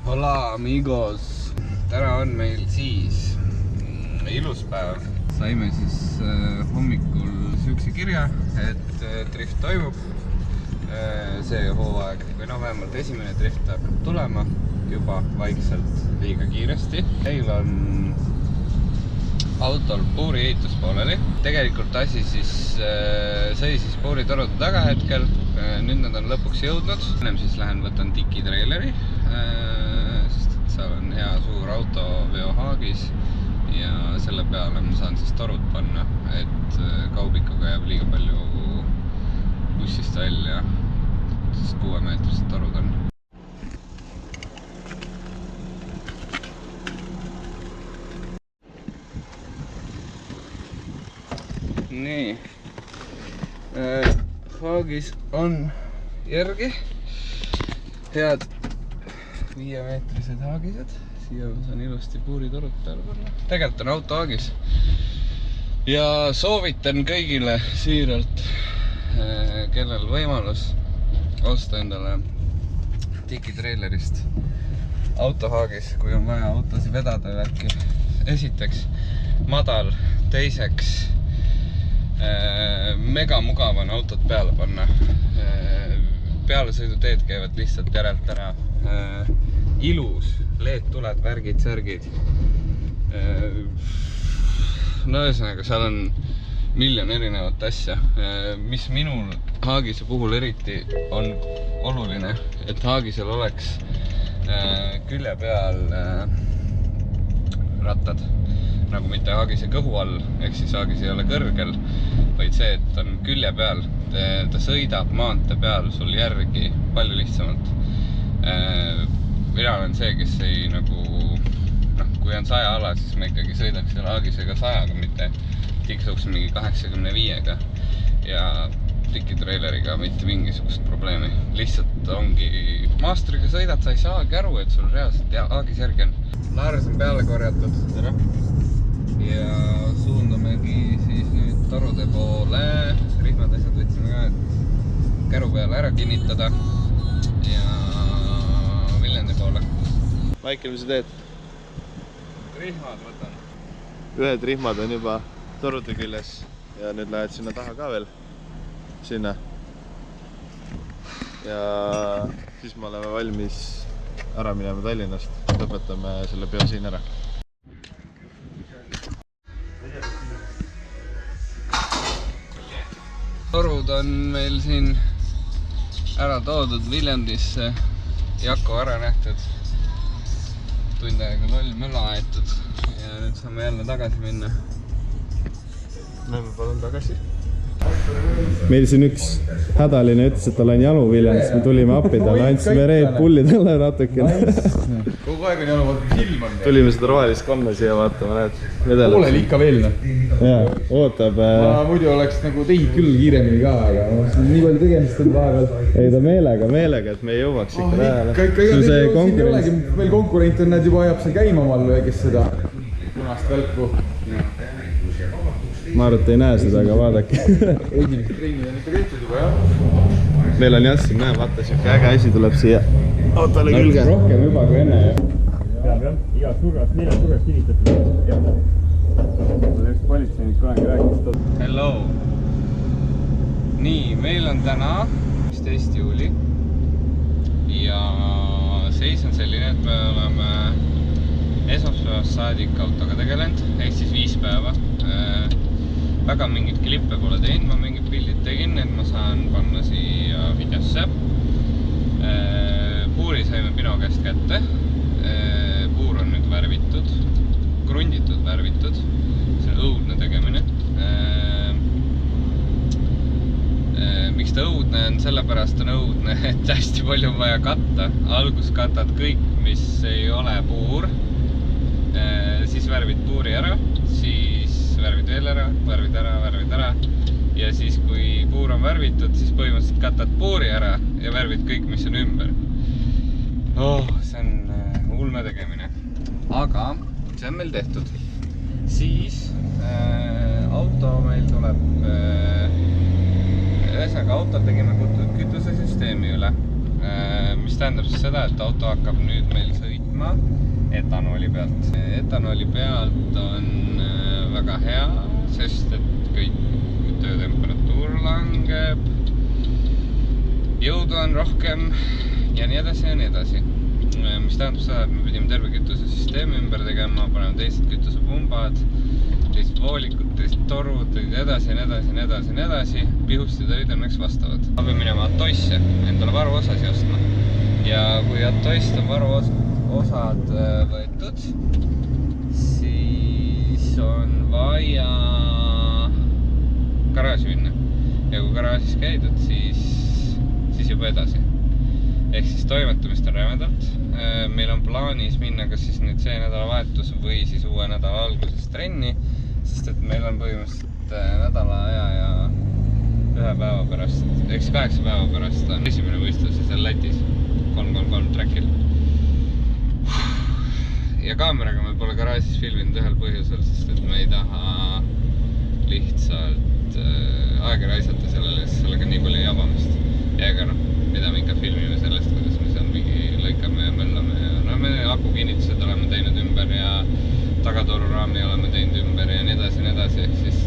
Hola amigos, täna on meil siis ilus päev. Saime siis hommikul sihukese kirja, et drift toimub. See hooaeg, või vähemalt esimene drift hakkab tulema juba vaikselt liiga kiiresti. Meil on autol puuri ehitus pooleli. Tegelikult asi siis sai siis puuritorude taga hetkel. Nüüd nad on lõpuks jõudnud. Ennem siis lähen võtan tiki traileri, sest et seal on hea suur autoveohaagis ja selle peale ma saan siis torud panna, et kaubikuga jääb liiga palju bussist välja, sest 6-meetrised torud on. Nii, haagis on järgi head 5-meetrised haagised. Siia ma saan ilusti puuritorud peale panna. Tegelikult on auto haagis ja soovitan kõigile siiralt, kellel võimalus osta endale tiki trailerist autohaagis, kui on vaja autosi vedada värki. Esiteks madal, teiseks mega mugav on autot peale panna. Pealesõiduteed käivad lihtsalt järelt ära. Ilus, LED-tuled, värgid, särgid. No ühesõnaga, seal on miljon erinevat asja. Mis minul haagise puhul eriti on oluline, et haagisel oleks külje peal rattad. Nagu mitte haagise kõhu all, ehk siis haagis ei ole kõrgel, vaid see, et on külje peal. Ta sõidab maante peal sul järgi palju lihtsamalt. Mina olen see, kes ei kui on 100 ala, siis ma ikkagi sõidaks selle haagisega 100-ga, mitte tiksuks mingi 85-ga ja tiki traileriga mitte mingisugust probleemi. Lihtsalt ongi, maasteriga sõidad, sa ei saagi aru, et sul reaalselt haagis järgi on. Laares on peale korjatud. Tere! Ja suundamegi siis nüüd torude poole. Rihmad asjad võtsime ka, et käru peale ära kinnitada ja Viljandi poole. Maicel, mis sa teed? Rihmad võtan. Ühed rihmad on juba torude küljes ja nüüd lähed sinna taha ka veel. Sinna. Ja siis me oleme valmis ära minema Tallinnast. Lõpetame selle peo siin ära. Torud on meil siin ära toodud Viljandisse, Jako ära nähtud, tund aega loll möla aetud ja nüüd saame jälle tagasi minna. Lähme palun tagasi. Meil siin üks hädaline ütles, et tal on jalu Viljandis, me tulime appi talle, andsime Red Bulli talle natukene. Kogu aeg on jalu, vaata silm on. Tulime seda rohelist konna siia vaatama, näed. Pooleli ikka veel. Jaa, ootab. Ma muidu oleks teid küll kiiremini ka, aga nii palju tegemist on vahepeal. Ei ta meelega, et me ei jõuaks ikka lähele. Siin ei olegi, meil konkurent on, näed juba ajab seal käima omal väikest seda punast välku. Ma arvan, et ei näe seda, aga vaadake. Esimesed treenid on ikka tehtud juba, jah? Meil on jah, siin näe, vaata, siuke äge asi tuleb siia autole külge. Rohkem juba kui enne. Peab jah, igast nurgast, 4 nurgast kinnistatud. Mul üks politseinik kunagi rääkis. Hello! Nii, meil on täna 15. juuli ja seis on selline, et me oleme esmaspäevast saadik autoga tegelenud, ehk siis 5 päeva. Väga mingit klippe pole teinud, ma mingid pildid tegin, et ma saan panna siia videosse. Puuri saime Pino käest kätte. Puur on nüüd värvitud, krunditud värvitud. See on õudne tegemine. Miks ta õudne on? Sellepärast on õudne, et hästi palju on vaja katta. Algus katad kõik, mis ei ole puur. Siis värvid puuri ära, siis värvid veel ära, värvid ära ja siis kui puur on värvitud, siis põhimõtteliselt katad puuri ära ja värvid kõik, mis on ümber. See on ulme tegemine, aga see on meil tehtud. Siis auto meil tuleb ühesõnaga autol tegime kütusesüsteemi üle, mis tähendab siis seda, et auto hakkab nüüd meil sõitma teha etanooli pealt. Etanooli pealt on väga hea, sest et kõik töötemperatuur langeb, jõudu on rohkem ja nii edasi ja nii edasi. Mis tähendab seda, et me pidime terve kütusesüsteemi ümber tegema, paneme teised kütusepumbad, teised voolikud, teised torud, edasi ja edasi ja edasi ja edasi. Pihustid olid õnneks vastavad. Ma pean minema Atoisse endale varuosasi ostma. Ja kui Atoist on varuosad võetud, siis on vaja garaaži minna. Ja kui garaažis käidud, siis juba edasi. Ehk siis toimetamist on rämedalt. Meil on plaanis minna kas siis nüüd see nädalavahetus või siis uue nädala alguses trenni, sest et meil on põhimõtteliselt nädala aja ja 1 päeva pärast, ehk siis 8 päeva pärast on esimene võistlus seal Lätis 333 trackil. Ja kaameraga me pole garaažis filminud ühel põhjusel, sest et me ei taha lihtsalt aega raisata sellega nii palju jabamist. Ja ega mida me ikka filmime sellest, kuidas me seal mingi lõikame ja möllame ja me akukinnitused oleme teinud ümber ja tagatoruraami oleme teinud ümber ja nii edasi, ehk siis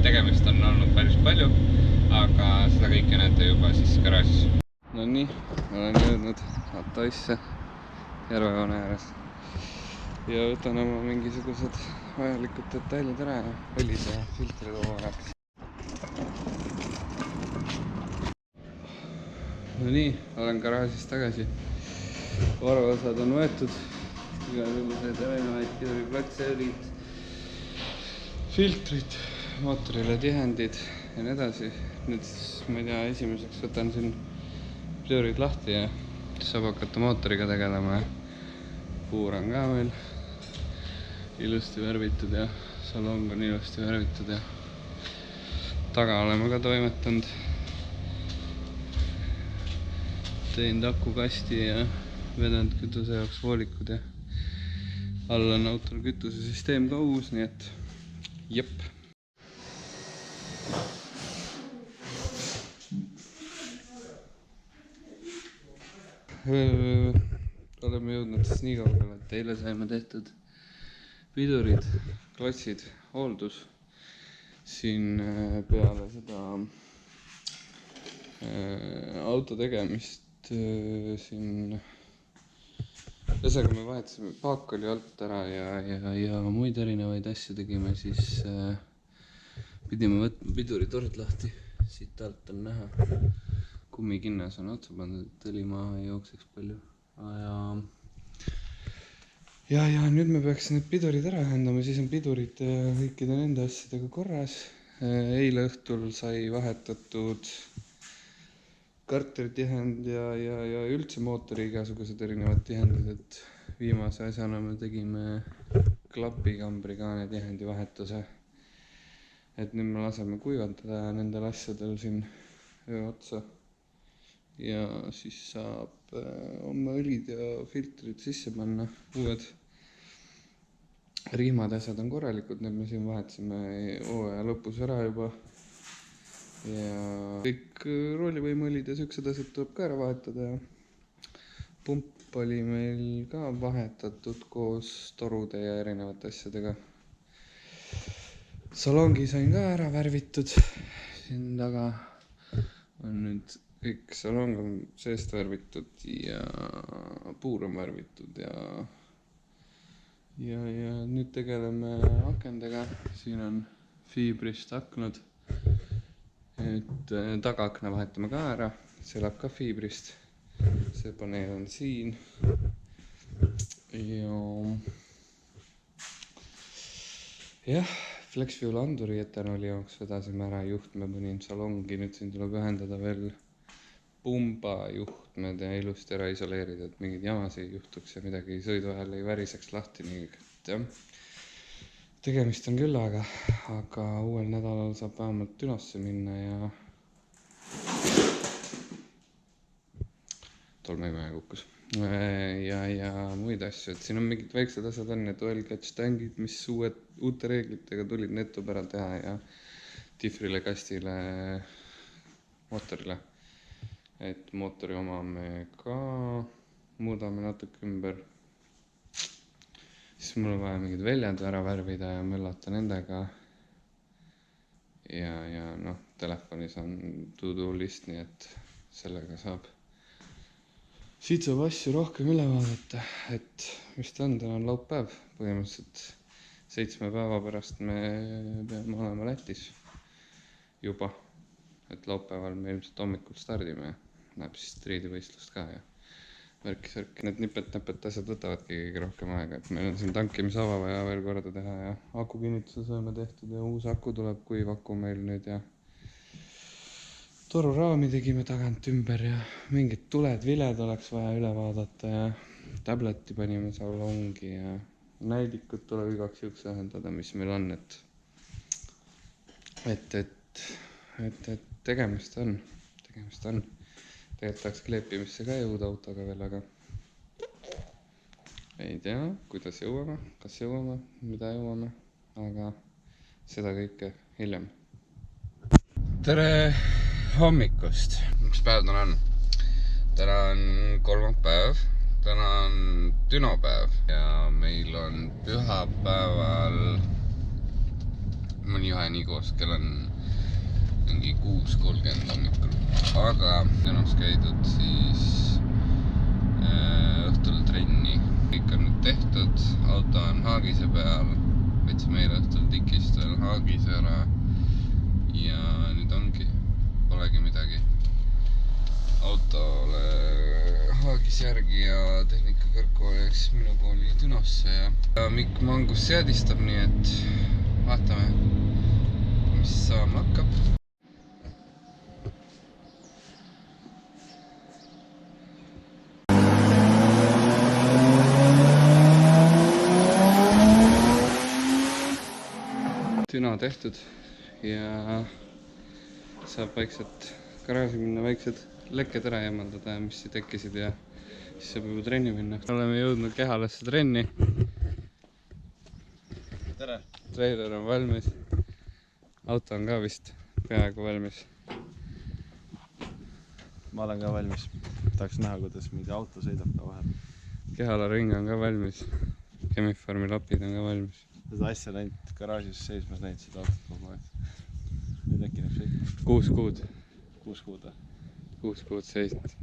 tegemist on olnud päris palju, aga seda kõike näete juba siis garaažis. No nii, olen jõudnud Atoisse järvejoone ääres ja võtan oma mingisugused vajalikud detailid ära ja õlid ja filtrid omaks. No nii, olen garaažis tagasi. Varuosad on võetud. Igasugused erinevaid piduriplatseerid, filtrid, mootorile tihendid ja nii edasi. Nüüd siis, ma ei tea, esimeseks võtan siin pidurid lahti ja saab hakata mootoriga tegelema. Puur on ka meil ilusti värvitud ja salong on ilusti värvitud ja taga oleme ka toimetanud. Teinud akukasti ja vedanud kütuse jaoks voolikud ja all on autol kütusesüsteem ka uus, nii et jep. Oleme jõudnud siis nii kaugele, et eile saime tehtud pidurid, klotsid, hooldus siin peale seda auto tegemist siin ühesõnaga me vahetasime, paak oli alt ära ja muid erinevaid asju tegime, siis pidime võtma piduritord lahti, siit alt on näha, kummikinnas on otsa pandud, et õli maha ei jookseks palju ja nüüd me peaks need pidurid ära ühendama, siis on pidurid kõikide nende asjadega korras. Eile õhtul sai vahetatud karteritihend ja üldse mootori igasugused erinevad tihendid, et viimase asjana me tegime klapikambrigaane tihendi vahetuse. Et nüüd me laseme kuivandada nendel asjadel siin öö otsa ja siis saab homme õlid ja filtrid sisse panna, uued rihmad asjad on korralikud, need me siin vahetasime hooaja lõpus ära juba. Ja kõik roolivõimuõlid ja siuksed asjad tuleb ka ära vahetada ja pump oli meil ka vahetatud koos torude ja erinevate asjadega. Salongi sain ka ära värvitud, siin taga on nüüd kõik salong on seest värvitud ja puur on värvitud ja nüüd tegeleme akendega, siin on fiibrist aknad. Nüüd tagaakna vahetame ka ära, see läheb ka fiibrist, see paneel on siin ja FlexFuel anduri etanooli jaoks vedasime ära juhtme, panin salongi, nüüd siin tuleb ühendada veel pumba juhtmed ja ilusti ära isoleerida, et mingid jamas ei juhtuks ja midagi sõidu ajal ei väriseks lahti, nii et jah. Tegemist on küll, aga uuel nädalal saab vähemalt Dünosse minna ja tolmeimeja kukkus ja muid asju, et siin on mingid väiksed asjad on, need oil catch tankid, mis uute reeglitega tulid, need tuleb ära teha ja diffrile, kastile, mootorile, et mootori oma me ka muudame natuke ümber siis mul on vaja mingid väljad ära värvida ja möllata nendega. Ja noh, telefonis on to-do list, nii et sellega saab. Siit saab asju rohkem üle vaadata, et mis ta on, täna on laupäev. Põhimõtteliselt 7 päeva pärast me peame olema Lätis juba. Et laupäeval me ilmselt hommikul stardime ja näeb siis triidivõistlust ka ja värki. Need nipet-näpet asjad võtavadki kõige rohkem aega, et meil on siin tankimisava vaja veel korda teha ja akukinnituse saame tehtud ja uus aku tuleb, kuiv aku meil nüüd ja toruraami tegime tagant ümber ja mingid tuled, viled oleks vaja üle vaadata ja tableti panime salongi ja näidikud tuleb igaks juhuks ühendada, mis meil on, et tegemist on. Tegelikult tahaks kleepimisse ka jõuda autoga veel, aga ei tea, kuidas jõuame, kas jõuame, mida jõuame, aga seda kõike hiljem. Tere hommikust! Mis päev täna on? Täna on kolmapäev, täna on dünopäev ja meil on pühapäeval mõni juhe nii koos, kell on mingi 6:30 hommikul. Aga dünos käidud siis õhtul trenni. Kõik on nüüd tehtud, auto on haagise peal, võtsime eile õhtul tikist veel haagise ära ja nüüd ongi. Polegi midagi. Autole haagis järgi ja tehnikakõrgkool jääks minu kooli dünosse ja Mikk Mangus seadistab, nii et vaatame, mis saama hakkab. Düno tehtud ja saab vaikselt garaaži minna, väiksed lekked ära jämaldada, mis tekkisid ja siis saab juba trenni minna. Oleme jõudnud Kehalasse trenni. Tere! Trailer on valmis. Auto on ka vist peaaegu valmis. Ma olen ka valmis. Tahaks näha, kuidas mingi auto sõidab ka vahel. Kehala ring on ka valmis. Chemifarmi lapid on ka valmis. Seda asja näinud garaažis seismas näinud seda autot kogu aeg. Nüüd äkki näeb sõitma. 6 kuud. 6 kuud või? 6 kuud seisnud.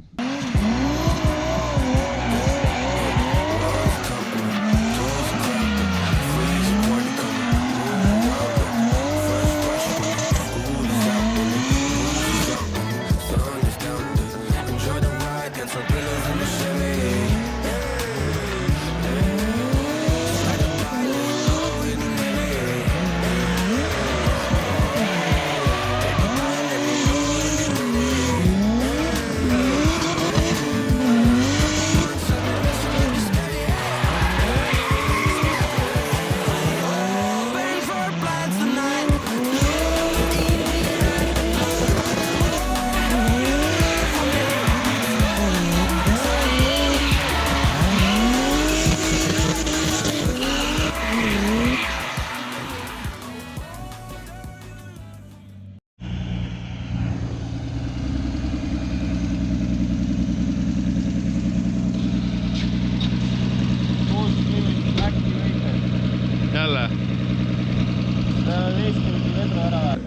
Jälle.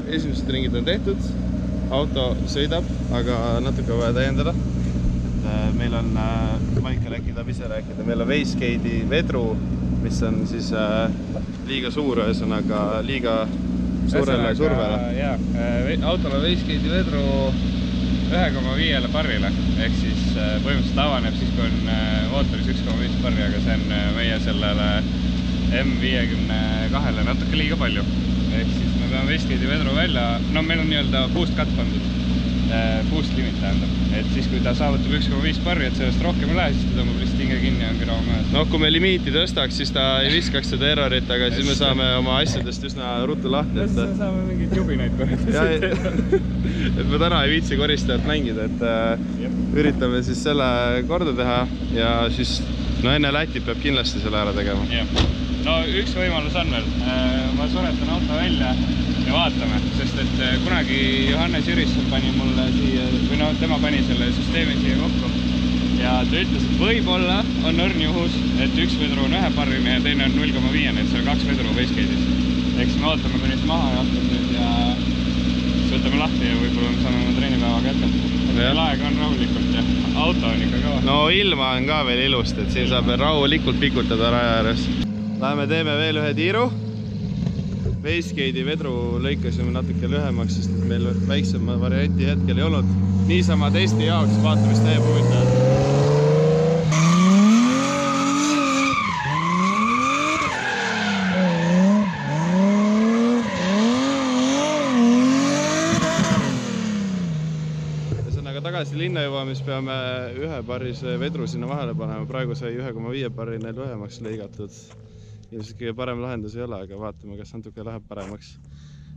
Esimesed ringid on tehtud, auto sõidab, aga natuke vaja täiendada. Meil on, Maikal äkki tahab ise rääkida, meil on Wastegate'i vedru, mis on siis liiga suur, ühesõnaga liiga suurele survele. Jaa, autol on Wastegate'i vedru 1,5 barrile, ehk siis põhimõtteliselt avaneb siis, kui on mootoris 1,5 barri, aga see on meie sellele M52-le natuke liiga palju. Ehk siis me peame Wastegate'i vedru välja, no meil on nii-öelda boost cut pandud, boost limit tähendab, et siis kui ta saavutab 1,5 barri, et sellest rohkem ei lähe, siis ta tõmbab lihtsalt hinge kinni ja ongi rahu mööda. No kui me limiiti tõstaks, siis ta ei viskaks seda errorit, aga siis me saame oma asjadest üsna ruttu lahti. Siis saame mingid jubinaid korrata. Et me täna ei viitsi koristajalt mängida, et üritame siis selle korda teha ja siis no enne Lätit peab kindlasti selle ära tegema. No üks võimalus on veel. Ma suretan auto välja ja vaatame, sest et kunagi Johannes Jürisson pani mulle siia, või no tema pani selle süsteemi siia kokku ja ta ütles, et võib-olla on õrn juhus, et üks vedru on 1-parrine ja teine on 0,5, et seal 2 vedru wastegate'is. Eks me ootame, kuni see maha jahtud nüüd ja siis võtame lahti ja võib-olla me saame treenipäevaga jätkata. Aeg on rahulikult ja auto on ikka kõva. No ilma on ka veel ilust, et siin saab veel rahulikult pikutada raja ääres. Läheme teeme veel ühe tiiru. Wastegate'i vedru lõikasime natuke lühemaks, sest et meil väiksema varianti hetkel ei olnud. Niisama testi jaoks vaatame, mis teeb huvitav. Tagasi linna juba, mis peame 1-parrise vedru sinna vahele panema. Praegu sai 1,5 parrine lühemaks lõigatud. Ilmselt kõige parem lahendus ei ole, aga vaatame, kas natuke läheb paremaks.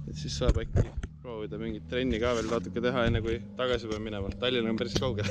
Et siis saab äkki proovida mingit trenni ka veel natuke teha, enne kui tagasi peame minema. Tallinn on päris kaugel.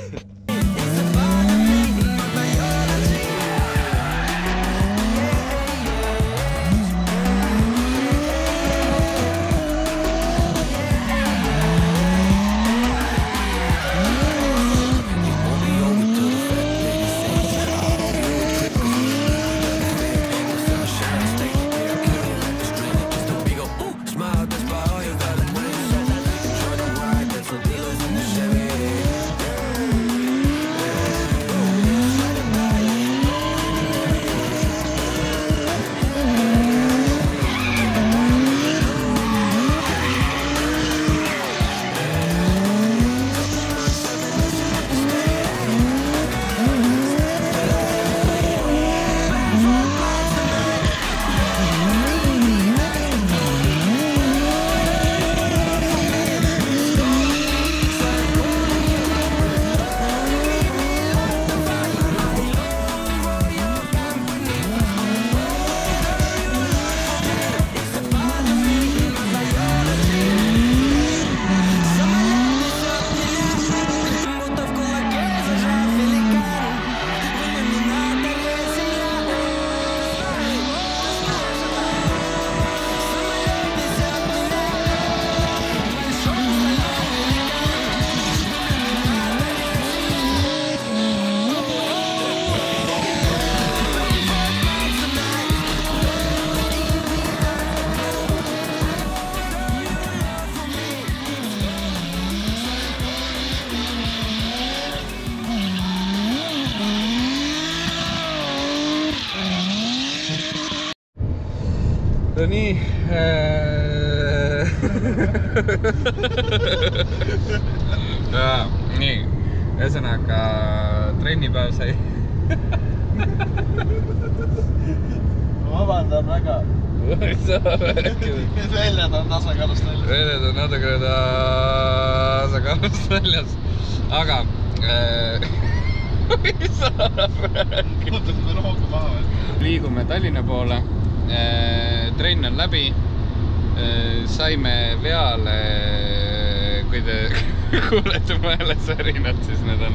No nii. Nii, ühesõnaga trennipäev sai. Vabandan väga. Ei saa rääkida. Need väljad on tasakaalust väljas. Väljad on natuke tasakaalust väljas. Aga ei saa rääkida. Mõtled, et me rohku maha veel. Liigume Tallinna poole. Trenn on läbi. Saime veale, kui te kuulete mu hääles värinat, siis need on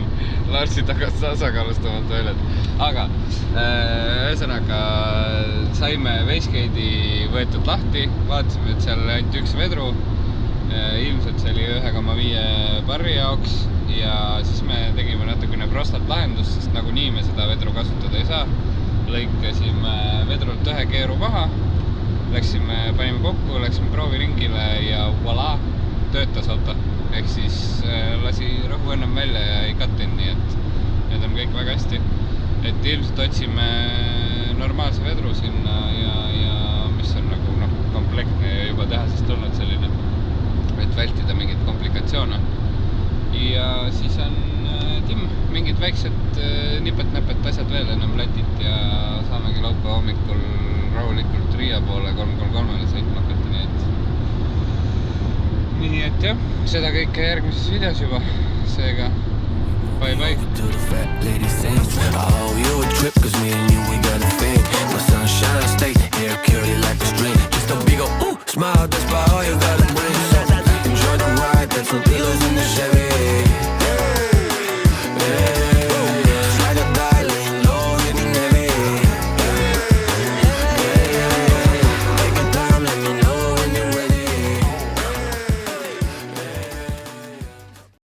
Larsi tagasi tasakaalustamata väljad. Aga ühesõnaga saime wastegate'i võetud lahti, vaatasime, et seal ainult üks vedru. Ilmselt see oli 1,5 barri jaoks ja siis me tegime natukene prostat lahendust, sest nagunii me seda vedru kasutada ei saa. Lõikasime vedrult ühe keeru maha, panime kokku, läksime prooviringile ja voilà, töötas auto. Ehk siis lasi rõhu ennem välja ja ei kattinud, nii et need on kõik väga hästi. Et ilmselt otsime normaalse vedru sinna ja mis on nagu komplektne ja juba tehasest tulnud selline, et vältida mingit komplikatsioone. Ja siis on Tim, mingid väiksed nipet-näpet asjad veel ennem Lätit ja saamegi laupäeva hommikul rahulikult Riia poole 333-le sõitma hakata, nii et jah, seda kõike järgmises videos juba, seega bye bye!